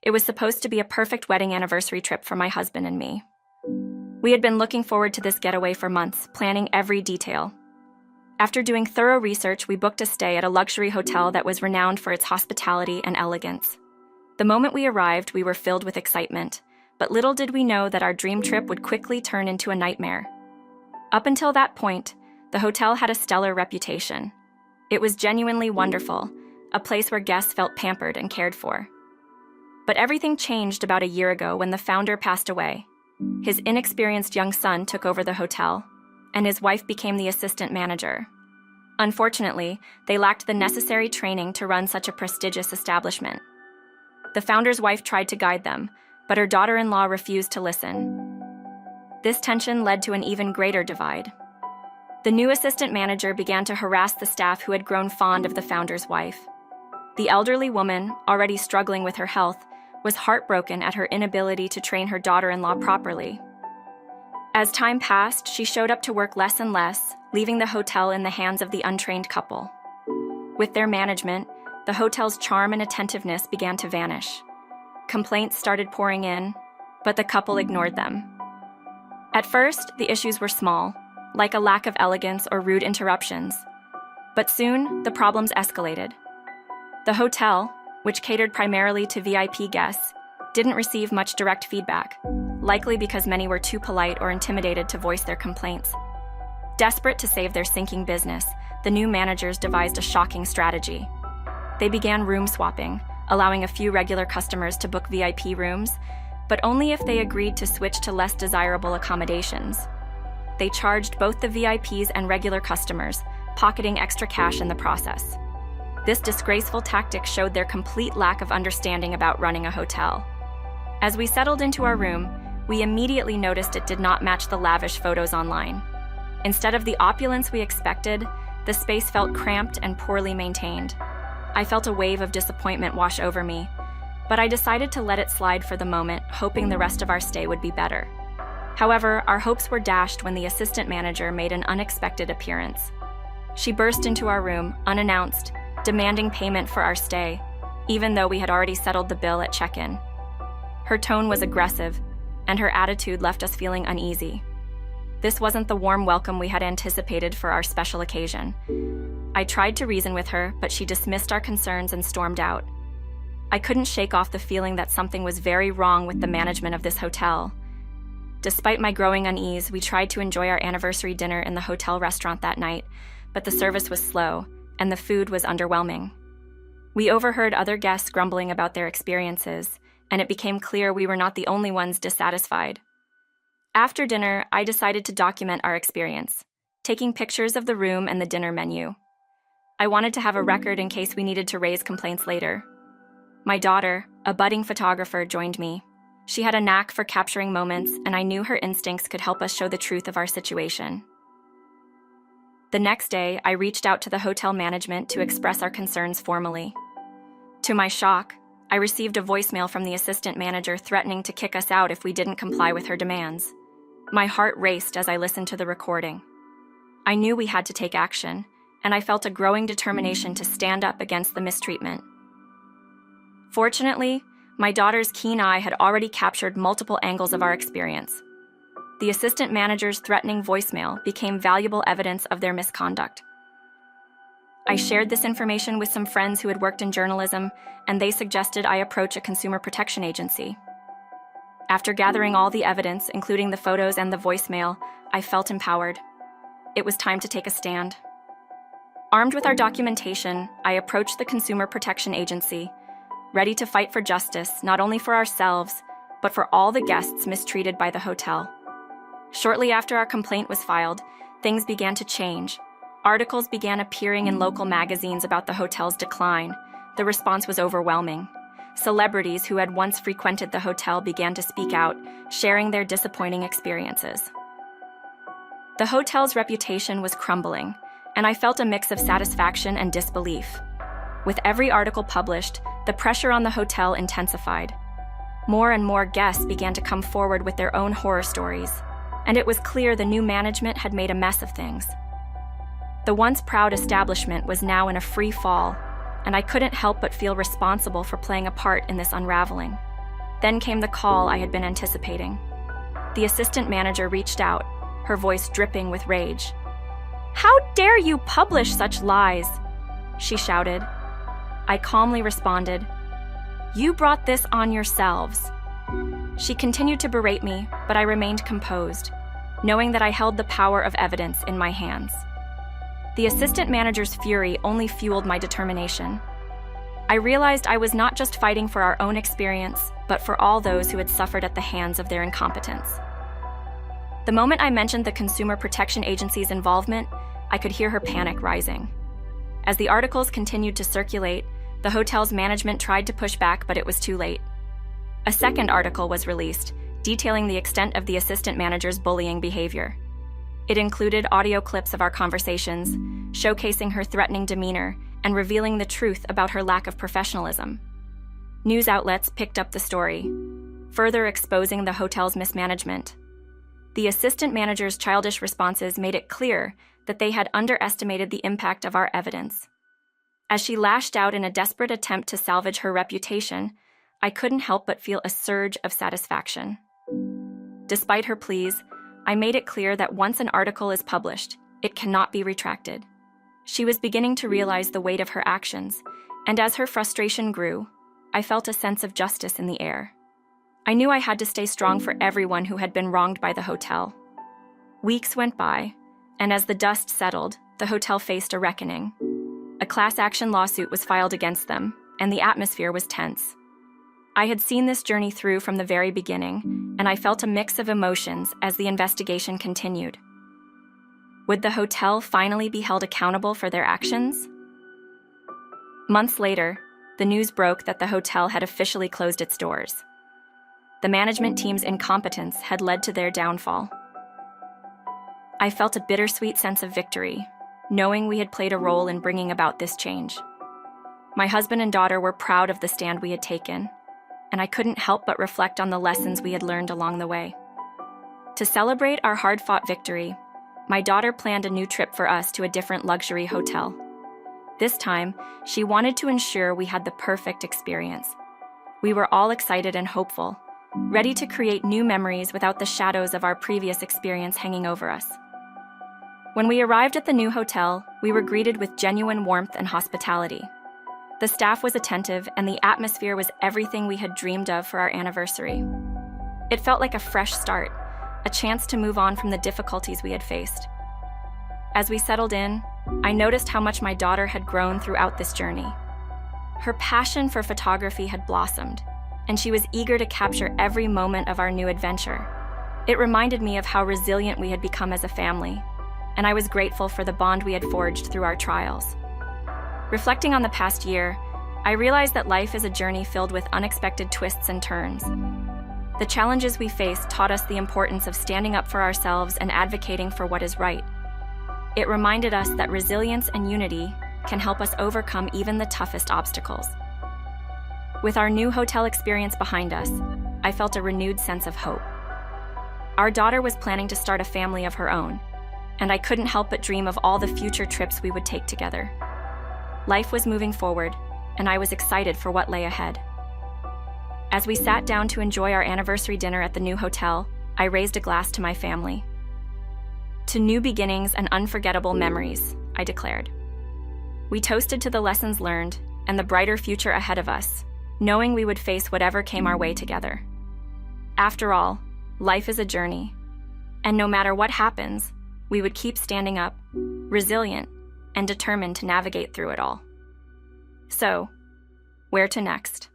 It was supposed to be a perfect wedding anniversary trip for my husband and me. We had been looking forward to this getaway for months, planning every detail. After doing thorough research, we booked a stay at a luxury hotel that was renowned for its hospitality and elegance. The moment we arrived, we were filled with excitement, but little did we know that our dream trip would quickly turn into a nightmare. Up until that point, the hotel had a stellar reputation. It was genuinely wonderful, a place where guests felt pampered and cared for. But everything changed about a year ago when the founder passed away. His inexperienced young son took over the hotel, and his wife became the assistant manager. Unfortunately, they lacked the necessary training to run such a prestigious establishment. The founder's wife tried to guide them, but her daughter-in-law refused to listen. This tension led to an even greater divide. The new assistant manager began to harass the staff who had grown fond of the founder's wife. The elderly woman, already struggling with her health, was heartbroken at her inability to train her daughter-in-law properly. As time passed, she showed up to work less and less, leaving the hotel in the hands of the untrained couple. With their management, the hotel's charm and attentiveness began to vanish. Complaints started pouring in, but the couple ignored them. At first, the issues were small, like a lack of elegance or rude interruptions. But soon, the problems escalated. The hotel, which catered primarily to VIP guests, didn't receive much direct feedback, likely because many were too polite or intimidated to voice their complaints. Desperate to save their sinking business, the new managers devised a shocking strategy. They began room swapping, allowing a few regular customers to book VIP rooms, but only if they agreed to switch to less desirable accommodations. They charged both the VIPs and regular customers, pocketing extra cash in the process. This disgraceful tactic showed their complete lack of understanding about running a hotel. As we settled into our room, we immediately noticed it did not match the lavish photos online. Instead of the opulence we expected, the space felt cramped and poorly maintained. I felt a wave of disappointment wash over me, but I decided to let it slide for the moment, hoping the rest of our stay would be better. However, our hopes were dashed when the assistant manager made an unexpected appearance. She burst into our room, unannounced, demanding payment for our stay, even though we had already settled the bill at check-in. Her tone was aggressive, and her attitude left us feeling uneasy. This wasn't the warm welcome we had anticipated for our special occasion. I tried to reason with her, but she dismissed our concerns and stormed out. I couldn't shake off the feeling that something was very wrong with the management of this hotel. Despite my growing unease, we tried to enjoy our anniversary dinner in the hotel restaurant that night, but the service was slow, and the food was underwhelming. We overheard other guests grumbling about their experiences, and it became clear we were not the only ones dissatisfied. After dinner, I decided to document our experience, taking pictures of the room and the dinner menu. I wanted to have a record in case we needed to raise complaints later. My daughter, a budding photographer, joined me. She had a knack for capturing moments, and I knew her instincts could help us show the truth of our situation. The next day, I reached out to the hotel management to express our concerns formally. To my shock, I received a voicemail from the assistant manager threatening to kick us out if we didn't comply with her demands. My heart raced as I listened to the recording. I knew we had to take action, and I felt a growing determination to stand up against the mistreatment. Fortunately, my daughter's keen eye had already captured multiple angles of our experience. The assistant manager's threatening voicemail became valuable evidence of their misconduct. I shared this information with some friends who had worked in journalism, and they suggested I approach a consumer protection agency. After gathering all the evidence, including the photos and the voicemail, I felt empowered. It was time to take a stand. Armed with our documentation, I approached the Consumer Protection Agency, ready to fight for justice, not only for ourselves, but for all the guests mistreated by the hotel. Shortly after our complaint was filed, things began to change. Articles began appearing in local magazines about the hotel's decline. The response was overwhelming. Celebrities who had once frequented the hotel began to speak out, sharing their disappointing experiences. The hotel's reputation was crumbling, and I felt a mix of satisfaction and disbelief. With every article published, the pressure on the hotel intensified. More and more guests began to come forward with their own horror stories, and it was clear the new management had made a mess of things. The once proud establishment was now in a free fall, and I couldn't help but feel responsible for playing a part in this unraveling. Then came the call I had been anticipating. The assistant manager reached out, her voice dripping with rage. "How dare you publish such lies?" she shouted. I calmly responded, "You brought this on yourselves." She continued to berate me, but I remained composed, knowing that I held the power of evidence in my hands. The assistant manager's fury only fueled my determination. I realized I was not just fighting for our own experience, but for all those who had suffered at the hands of their incompetence. The moment I mentioned the Consumer Protection Agency's involvement, I could hear her panic rising. As the articles continued to circulate, the hotel's management tried to push back, but it was too late. A second article was released, detailing the extent of the assistant manager's bullying behavior. It included audio clips of our conversations, showcasing her threatening demeanor and revealing the truth about her lack of professionalism. News outlets picked up the story, further exposing the hotel's mismanagement. The assistant manager's childish responses made it clear that they had underestimated the impact of our evidence. As she lashed out in a desperate attempt to salvage her reputation, I couldn't help but feel a surge of satisfaction. Despite her pleas, I made it clear that once an article is published, it cannot be retracted. She was beginning to realize the weight of her actions, and as her frustration grew, I felt a sense of justice in the air. I knew I had to stay strong for everyone who had been wronged by the hotel. Weeks went by, and as the dust settled, the hotel faced a reckoning. A class action lawsuit was filed against them, and the atmosphere was tense. I had seen this journey through from the very beginning, and I felt a mix of emotions as the investigation continued. Would the hotel finally be held accountable for their actions? Months later, the news broke that the hotel had officially closed its doors. The management team's incompetence had led to their downfall. I felt a bittersweet sense of victory, knowing we had played a role in bringing about this change. My husband and daughter were proud of the stand we had taken, and I couldn't help but reflect on the lessons we had learned along the way. To celebrate our hard-fought victory, my daughter planned a new trip for us to a different luxury hotel. This time, she wanted to ensure we had the perfect experience. We were all excited and hopeful, ready to create new memories without the shadows of our previous experience hanging over us. When we arrived at the new hotel, we were greeted with genuine warmth and hospitality. The staff was attentive, and the atmosphere was everything we had dreamed of for our anniversary. It felt like a fresh start, a chance to move on from the difficulties we had faced. As we settled in, I noticed how much my daughter had grown throughout this journey. Her passion for photography had blossomed, and she was eager to capture every moment of our new adventure. It reminded me of how resilient we had become as a family, and I was grateful for the bond we had forged through our trials. Reflecting on the past year, I realized that life is a journey filled with unexpected twists and turns. The challenges we faced taught us the importance of standing up for ourselves and advocating for what is right. It reminded us that resilience and unity can help us overcome even the toughest obstacles. With our new hotel experience behind us, I felt a renewed sense of hope. Our daughter was planning to start a family of her own, and I couldn't help but dream of all the future trips we would take together. Life was moving forward, and I was excited for what lay ahead. As we sat down to enjoy our anniversary dinner at the new hotel, I raised a glass to my family. To new beginnings and unforgettable memories, I declared. We toasted to the lessons learned and the brighter future ahead of us, knowing we would face whatever came our way together. After all, life is a journey, and no matter what happens, we would keep standing up, resilient, and determined to navigate through it all. So, where to next?